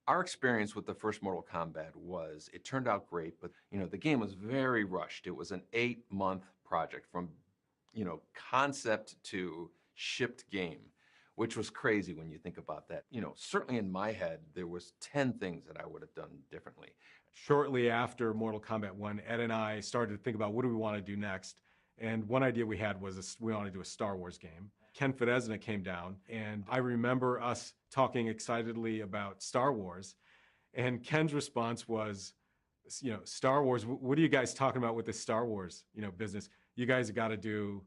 Our experience with the first Mortal Kombat was, it turned out great, but the game was very rushed. It was an 8-month project from concept to shipped game, which was crazy when you think about that. Certainly in my head, there was 10 things that I would have done differently. Shortly after Mortal Kombat 1, Ed and I started to think about what do we want to do next. And one idea we had was we wanted to do a Star Wars game. Ken Fedesna came down, and I remember us talking excitedly about Star Wars. And Ken's response was, Star Wars, what are you guys talking about with this Star Wars, business? You guys have got to do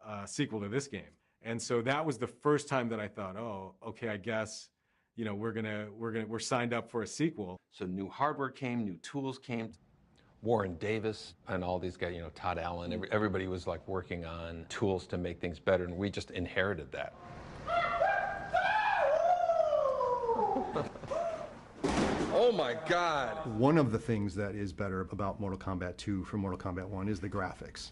a sequel to this game. And so that was the first time that I thought, oh, okay, I guess, we're signed up for a sequel. So new hardware came, new tools came. Warren Davis and all these guys, Todd Allen, everybody was like working on tools to make things better, and we just inherited that. Oh my God. One of the things that is better about Mortal Kombat 2 from Mortal Kombat 1 is the graphics.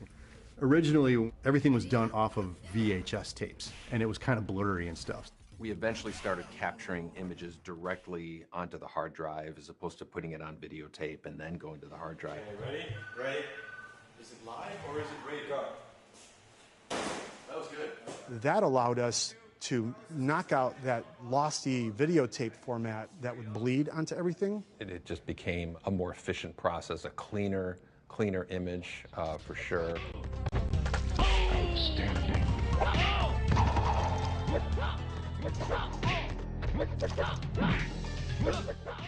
Originally, everything was done off of VHS tapes, and it was kind of blurry and stuff. We eventually started capturing images directly onto the hard drive as opposed to putting it on videotape and then going to the hard drive. Okay, ready? Ready? Is it live or is it ready to go? That was good. That allowed us to knock out that losty videotape format that would bleed onto everything. It just became a more efficient process, a cleaner image for sure. Outstanding.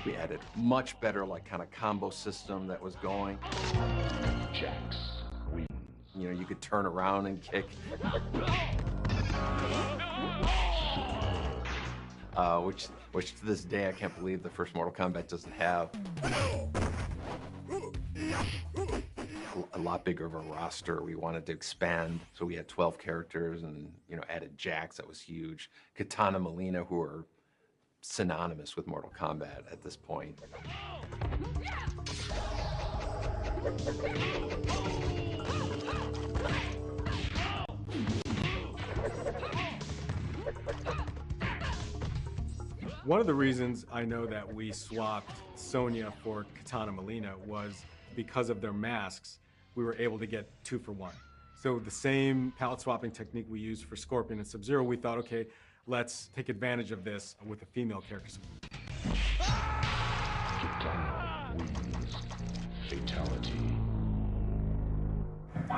We had a much better kind of combo system that was going. Jax wins. You could turn around and kick. Which to this day I can't believe the first Mortal Kombat doesn't have. A lot bigger of a roster. We wanted to expand, so we had 12 characters and added Jax. That was huge. Katana Molina, who are synonymous with Mortal Kombat at this point. One of the reasons I know that we swapped Sonya for Katana Molina was because of their masks. We were able to get 2 for 1. So the same palette swapping technique we used for Scorpion and Sub-Zero, we thought, okay, let's take advantage of this with the female characters. Katana wins. Fatality.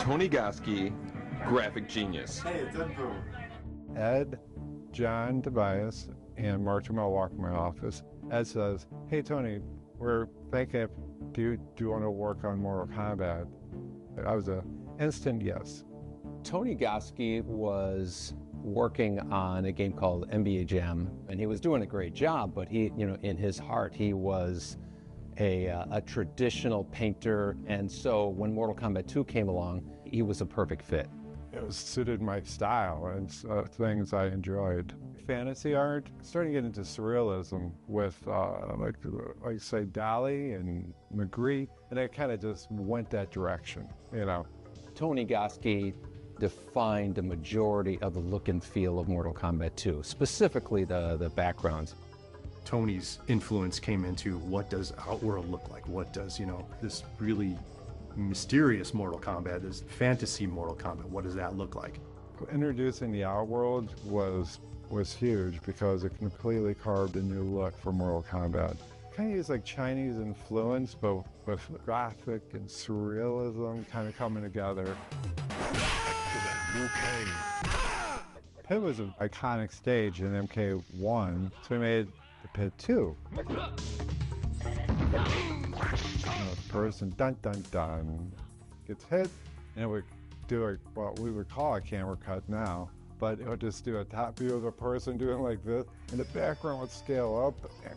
Tony Goski, graphic genius. Hey, it's Ed. Ed, John Tobias, and Martin Mel walk in my office. Ed says, hey, Tony, we're thinking, do you want to work on Mortal Kombat? I was an instant yes. Tony Goski was working on a game called NBA Jam, and he was doing a great job, but he, in his heart, he was a traditional painter, and so when Mortal Kombat 2 came along, he was a perfect fit. It was suited my style and things I enjoyed. Fantasy art, starting to get into surrealism with, like say, Dali and Magritte, and I kind of just went that direction, Tony Goski defined the majority of the look and feel of Mortal Kombat 2, specifically the backgrounds. Tony's influence came into what does Outworld look like? What does, this really mysterious Mortal Kombat, this fantasy Mortal Kombat, what does that look like? Introducing the Outworld was huge because it completely carved a new look for Mortal Kombat. Kind of used like Chinese influence, but with graphic and surrealism kind of coming together. Pit was an iconic stage in MK1, so we made the Pit 2. The person, dun dun dun, gets hit, and it would do what we would call a camera cut now, but it would just do a top view of the person doing like this, and the background would scale up, and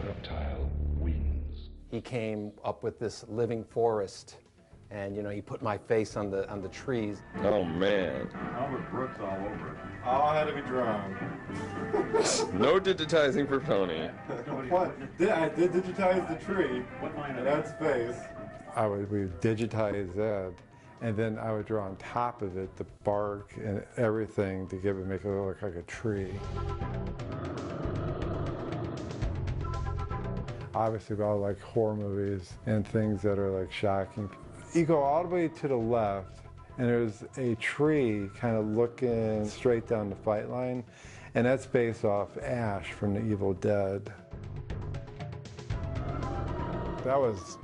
Reptile wins. He came up with this living forest, and he put my face on the trees. Oh man. Albert Brooks all over it. All had to be drawn. No digitizing for Tony. What? I did digitize the tree and Ed's face. We digitized that. and then I would draw on top of it the bark and everything to make it look like a tree. Obviously, about like horror movies and things that are like shocking. You go all the way to the left, and there's a tree kind of looking straight down the fight line, and that's based off Ash from The Evil Dead. That was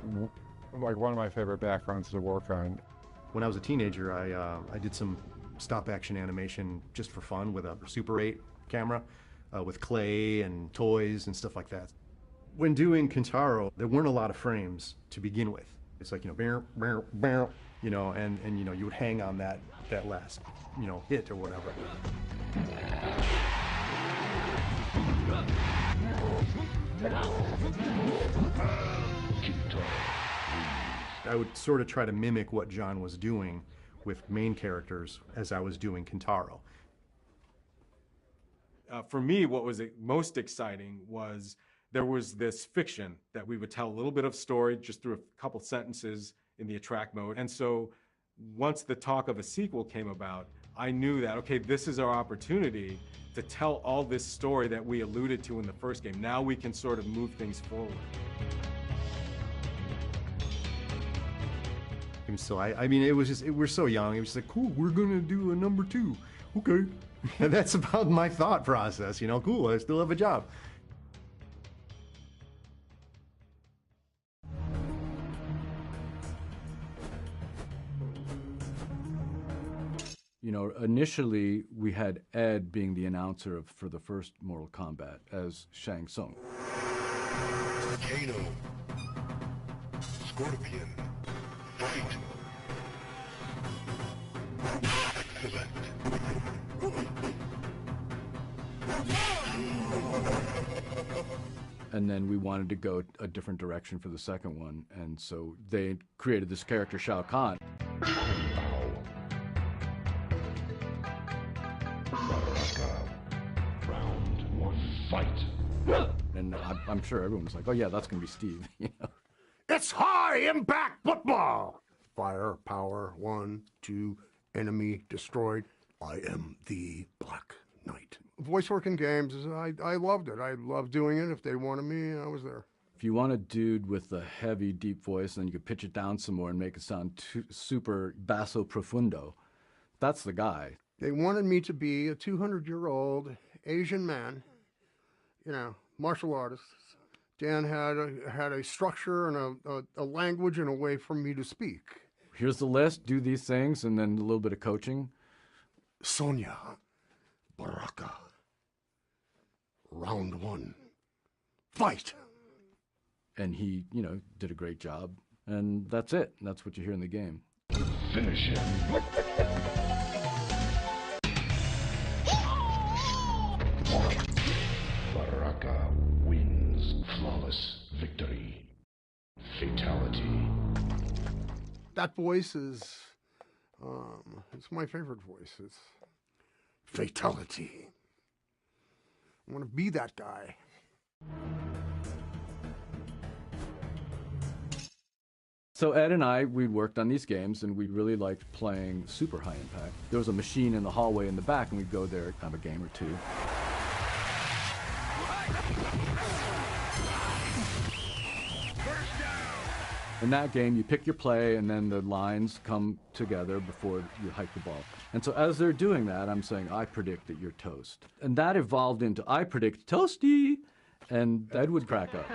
like one of my favorite backgrounds to work on. When I was a teenager, I did some stop-action animation just for fun with a Super 8 camera, with clay and toys and stuff like that. When doing Kintaro, there weren't a lot of frames to begin with. It's like, bow, bow, bow, and you would hang on that last, hit or whatever. I would sort of try to mimic what John was doing with main characters as I was doing Kintaro. For me, what was most exciting was there was this fiction that we would tell a little bit of story just through a couple sentences in the attract mode. And so once the talk of a sequel came about, I knew that, okay, this is our opportunity to tell all this story that we alluded to in the first game. Now we can sort of move things forward. So I mean, it was just, we're so young. It was just like, cool, we're gonna do a number 2. Okay. And that's about my thought process, cool, I still have a job. Initially we had Ed being the announcer for the first Mortal Kombat as Shang Tsung. Kano. Scorpion. Fight. Excellent. And then we wanted to go a different direction for the second one, and so they created this character Shao Kahn. Round 1, fight. And I'm sure everyone was like, oh yeah, that's going to be Steve. It's high impact football! Fire, power, 1, 2, enemy destroyed. I am the Black Knight. Voice work in games, I loved it. I loved doing it. If they wanted me, I was there. If you want a dude with a heavy, deep voice, then you could pitch it down some more and make it sound super basso profundo, that's the guy. They wanted me to be a 200-year-old Asian man, martial artist. Dan had a structure and a language and a way for me to speak. Here's the list, do these things, and then a little bit of coaching. Sonia, Baraka, round 1, fight. And he, did a great job, and that's it. That's what you hear in the game. Finish him. Baraka wins. Flawless victory. Fatality. That voice is, it's my favorite voice. It's fatality. I want to be that guy. So Ed and I, we worked on these games, and we really liked playing super high impact. There was a machine in the hallway in the back, and we'd go there, have a game or two. In that game, you pick your play, and then the lines come together before you hike the ball. And so as they're doing that, I'm saying, I predict that you're toast. And that evolved into, I predict toasty. And Ed would crack up.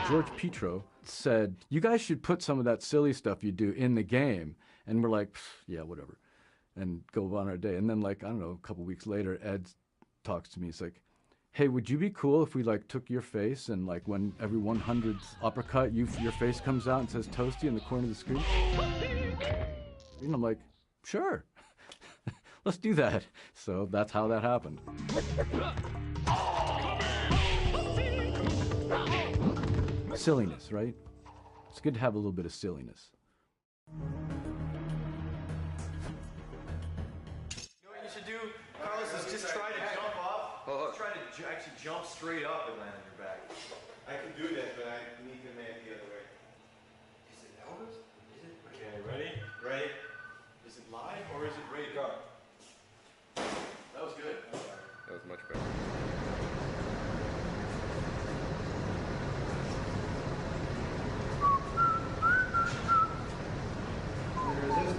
George Petro said, you guys should put some of that silly stuff you do in the game. And we're like, yeah, whatever. And go on our day. And then, like, I don't know, a couple weeks later, Ed talks to me. He's like, hey, would you be cool if we, like, took your face and, like, when every 100th uppercut, your face comes out and says toasty in the corner of the screen? And I'm like, sure. Let's do that. So that's how that happened. Silliness, right? It's good to have a little bit of silliness. You know what you should do, Carlos, is just try to jump off. Just try to actually jump straight up and land on your back. I can do that, but I need to land the other way. Is it Elvis? Is it? Okay, ready? Ready?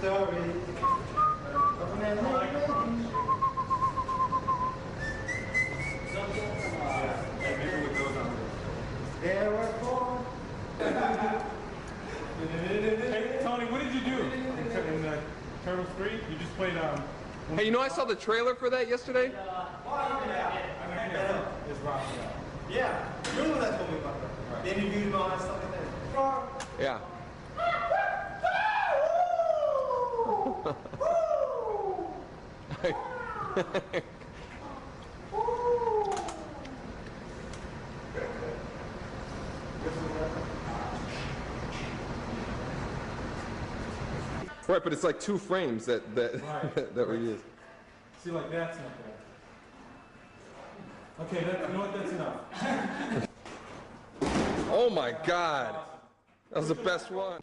story. Hey, Tony, what did you do in Turtles 3? You just played Hey, you know I saw the trailer for that yesterday? Yeah, you're the one that told me about that. They interviewed him and stuff like that. Yeah. Right, but it's like 2 frames that that we use. See, like that's not bad. Okay, you know what? That's enough. Oh my God, that was the best one.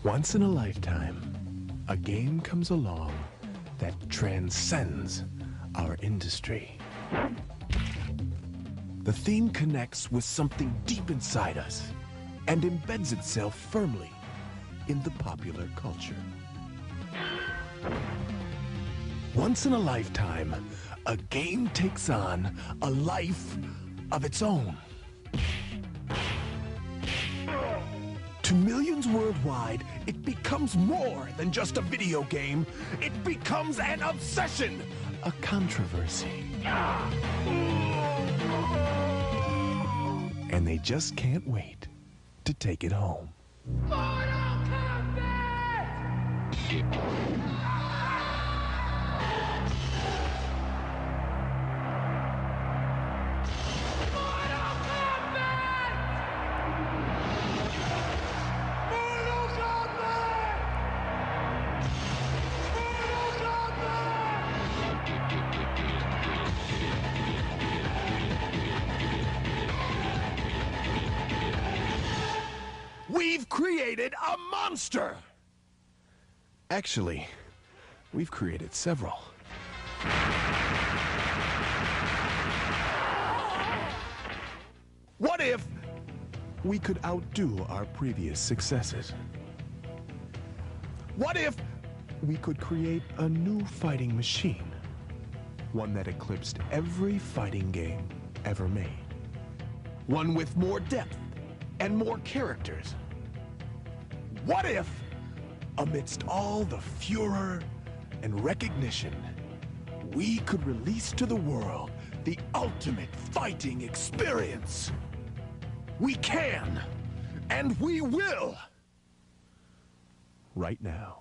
Once in a lifetime, a game comes along that transcends our industry. The theme connects with something deep inside us and embeds itself firmly in the popular culture. Once in a lifetime, a game takes on a life of its own. To millions worldwide, it becomes more than just a video game. It becomes an obsession, a controversy. And they just can't wait to take it home. We've created a monster! Actually, we've created several. What if we could outdo our previous successes? What if we could create a new fighting machine? One that eclipsed every fighting game ever made. One with more depth and more characters. What if, amidst all the furor and recognition, we could release to the world the ultimate fighting experience? We can, and we will, right now.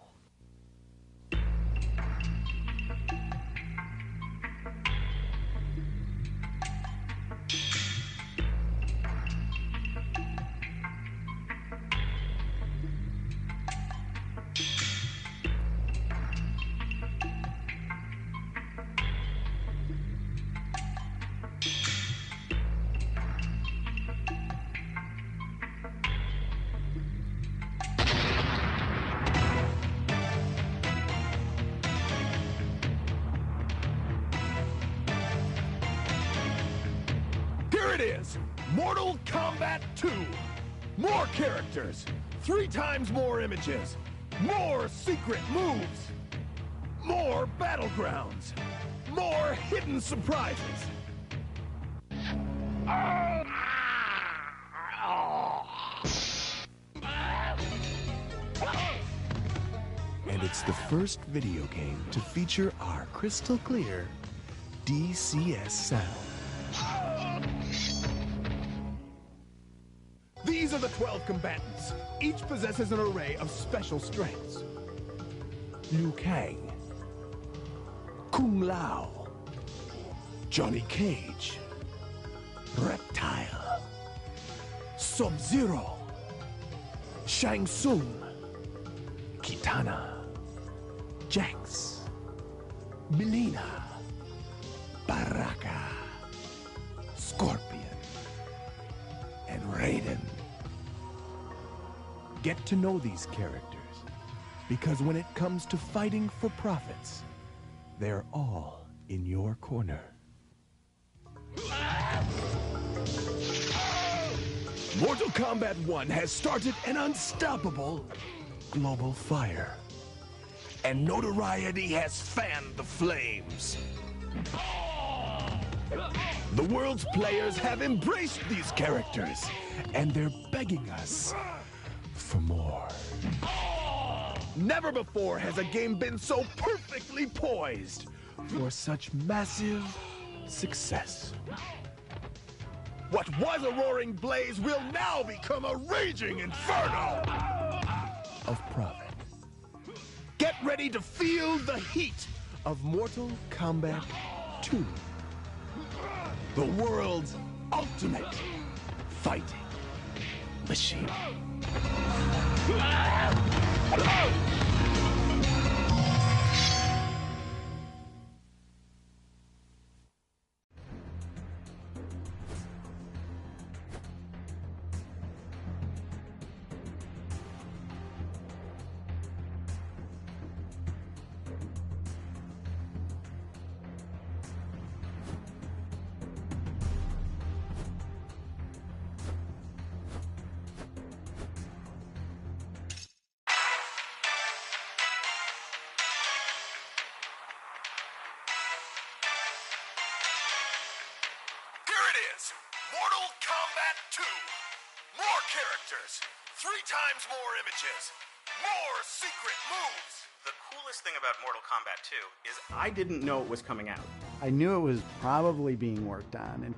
Here it is, Mortal Kombat 2. More characters, 3 times more images, more secret moves, more battlegrounds, more hidden surprises. And it's the first video game to feature our crystal clear DCS sound. These are the 12 combatants. Each possesses an array of special strengths. Liu Kang, Kung Lao, Johnny Cage, Reptile, Sub-Zero, Shang Tsung, Kitana, Jax, Mileena, Scorpion, and Raiden. Get to know these characters, because when it comes to fighting for profits, they're all in your corner. Mortal Kombat 1 has started an unstoppable global fire, and notoriety has fanned the flames. The world's players have embraced these characters, and they're begging us for more. Never before has a game been so perfectly poised for such massive success. What was a roaring blaze will now become a raging inferno of profit. Get ready to feel the heat of Mortal Kombat 2. The world's ultimate fighting machine. Mortal Kombat 2. More characters, 3 times more images, more secret moves. The coolest thing about Mortal Kombat 2 is I didn't know it was coming out. I knew it was probably being worked on, and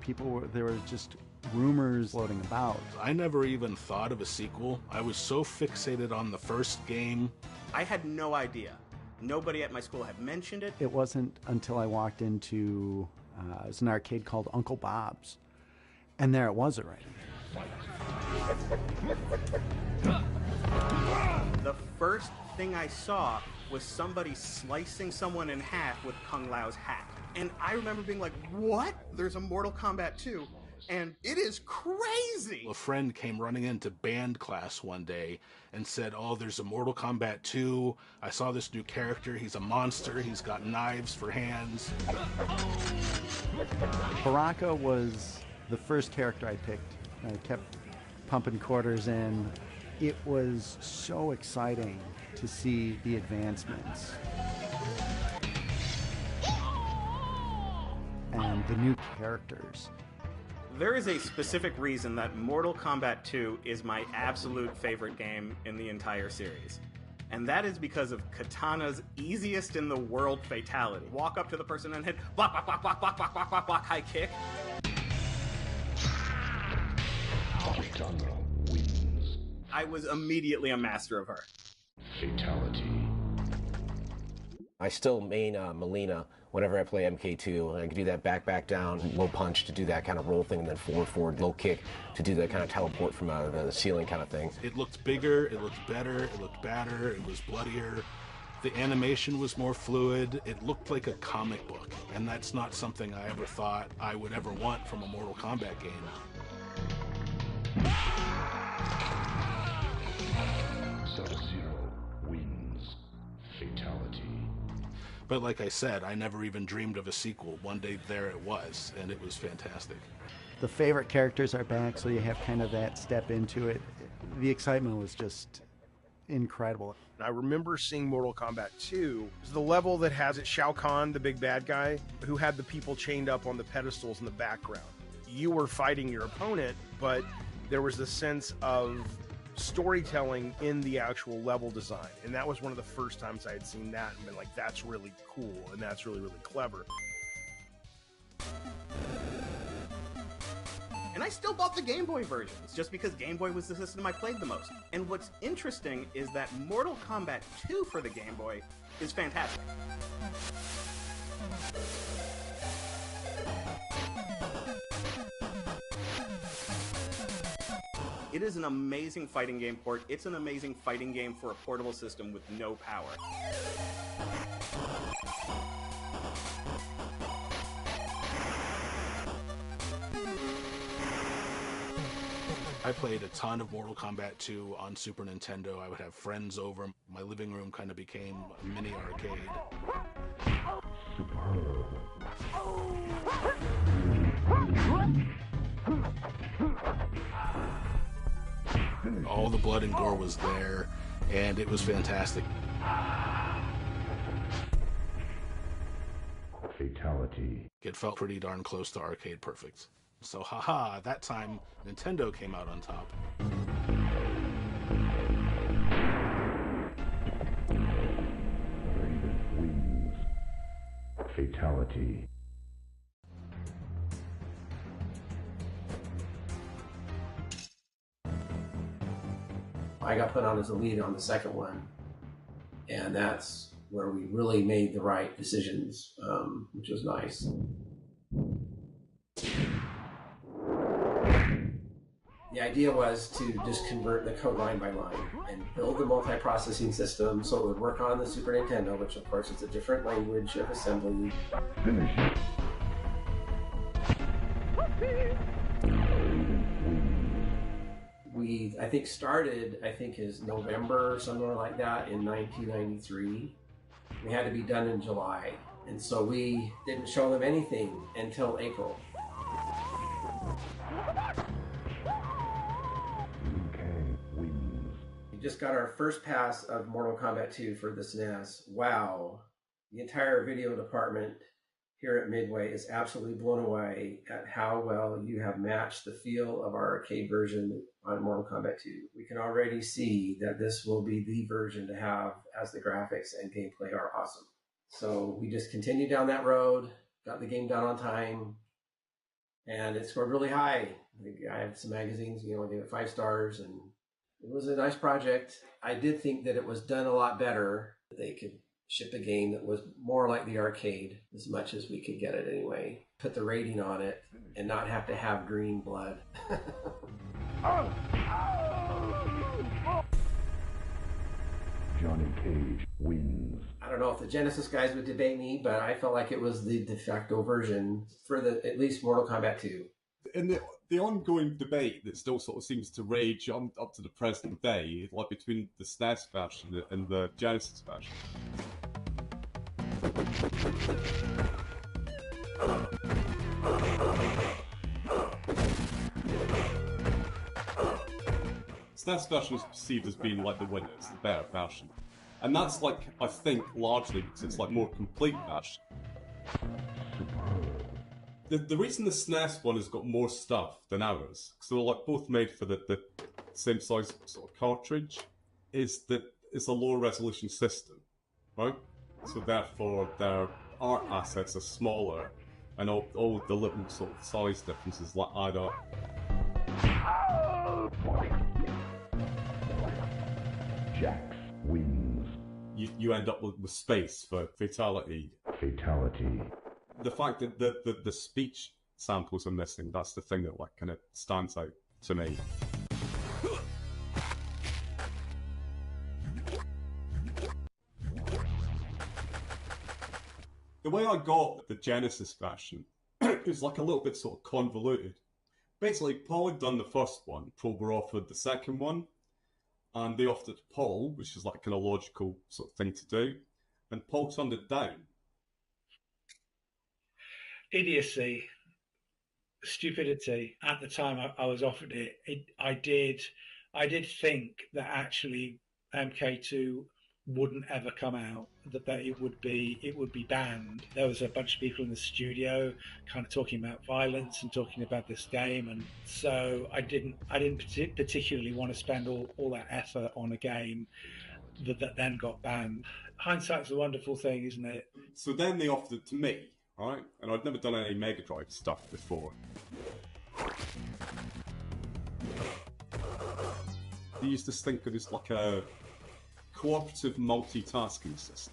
there were just rumors floating about. I never even thought of a sequel. I was so fixated on the first game. I had no idea. Nobody at my school had mentioned it. It wasn't until I walked into it was an arcade called Uncle Bob's, and there it was already. The first thing I saw was somebody slicing someone in half with Kung Lao's hat. And I remember being like, what? There's a Mortal Kombat 2, and it is crazy! A friend came running into band class one day and said, oh, there's a Mortal Kombat 2. I saw this new character. He's a monster. He's got knives for hands. Baraka was the first character I picked. I kept pumping quarters in. It was so exciting to see the advancements and the new characters. There is a specific reason that Mortal Kombat 2 is my absolute favorite game in the entire series. And that is because of Katana's easiest in the world fatality. Walk up to the person and hit block, block, block, block, block, block, block, block, block, high kick. Katana wins. I was immediately a master of her. Fatality. I still main Melina whenever I play MK2. I can do that back, down, low punch to do that kind of roll thing, and then forward, low kick to do that kind of teleport from the ceiling kind of thing. It looked bigger, it looked better, it looked badder, it was bloodier. The animation was more fluid. It looked like a comic book, and that's not something I ever thought I would ever want from a Mortal Kombat game. Sub-Zero wins. Fatality. But like I said, I never even dreamed of a sequel. One day there it was, and it was fantastic. The favorite characters are back, so you have kind of that step into it. The excitement was just incredible. I remember seeing Mortal Kombat 2. It was the level that has it Shao Kahn, the big bad guy, who had the people chained up on the pedestals in the background. You were fighting your opponent, but there was the sense of storytelling in the actual level design, and that was one of the first times I had seen that and been like, that's really cool and that's really, really clever. And I still bought the Game Boy versions, just because Game Boy was the system I played the most. And what's interesting is that Mortal Kombat 2 for the Game Boy is fantastic. It is an amazing fighting game port. It's an amazing fighting game for a portable system with no power. I played a ton of Mortal Kombat 2 on Super Nintendo. I would have friends over. My living room kind of became a mini arcade. All the blood and gore was there, and it was fantastic. Fatality. It felt pretty darn close to arcade perfect. So, haha, that time Nintendo came out on top. Raven wins. Fatality. I got put on as a lead on the second one, and that's where we really made the right decisions, which was nice. The idea was to just convert the code line by line and build the multi-processing system so it would work on the Super Nintendo, which of course is a different language of assembly. Finish it. We, I think, started, is November or somewhere like that in 1993. We had to be done in July. And so we didn't show them anything until April. We just got our first pass of Mortal Kombat 2 for the SNES. Wow. The entire video department here at Midway is absolutely blown away at how well you have matched the feel of our arcade version on Mortal Kombat 2. We can already see that this will be the version to have, as the graphics and gameplay are awesome. So we just continued down that road, got the game done on time, and it scored really high. I have some magazines, I gave it 5 stars, and it was a nice project. I did think that it was done a lot better. They could ship a game that was more like the arcade, as much as we could get it anyway. Put the rating on it and not have to have green blood. Johnny Cage wins. I don't know if the Genesis guys would debate me, but I felt like it was the de facto version for at least Mortal Kombat 2. And the ongoing debate that still sort of seems to rage on up to the present day, like between the SNES version and the Genesis version. SNES version is perceived as being like the winner, it's the better version. And that's like, I think, largely because it's like more complete version. The reason the SNES one has got more stuff than ours, because they're like both made for the same size sort of cartridge, is that it's a lower resolution system, right? So therefore their art assets are smaller, and all the little sort of size differences like add up. Jax wins. You end up with space for fatality. Fatality. The fact that the speech samples are missing, that's the thing that like kind of stands out to me. The way I got the Genesis version is like a little bit sort of convoluted. Basically, Paul had done the first one, Paul were offered the second one, and they offered it to Paul, which is like kind of logical sort of thing to do, and Paul turned it down. Idiocy, stupidity. At the time I was offered it, I did think that actually MK2 wouldn't ever come out, that it would be banned. There was a bunch of people in the studio kind of talking about violence and talking about this game, and so I didn't particularly want to spend all that effort on a game that then got banned. Hindsight's a wonderful thing, isn't it? So then they offered it to me, right? And I'd never done any Mega Drive stuff before. They used to think of it as like a cooperative multitasking system.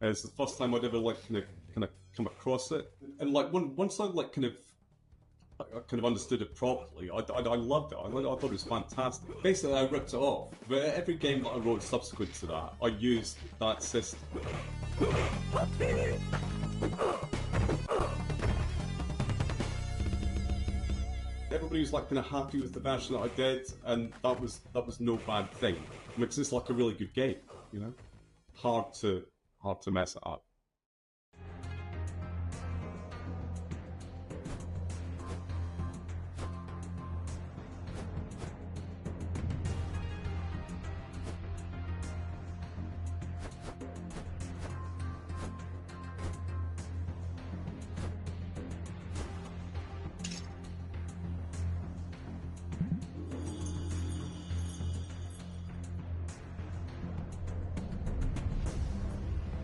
It's the first time I'd ever like kind of come across it, and like once I like kind of understood it properly, I loved it. I thought it was fantastic. Basically, I ripped it off. But every game that I wrote subsequent to that, I used that system. everybody was like kind of happy with the version that I did, and that was no bad thing. I mean, it's just like a really good game, you know. Hard to mess it up.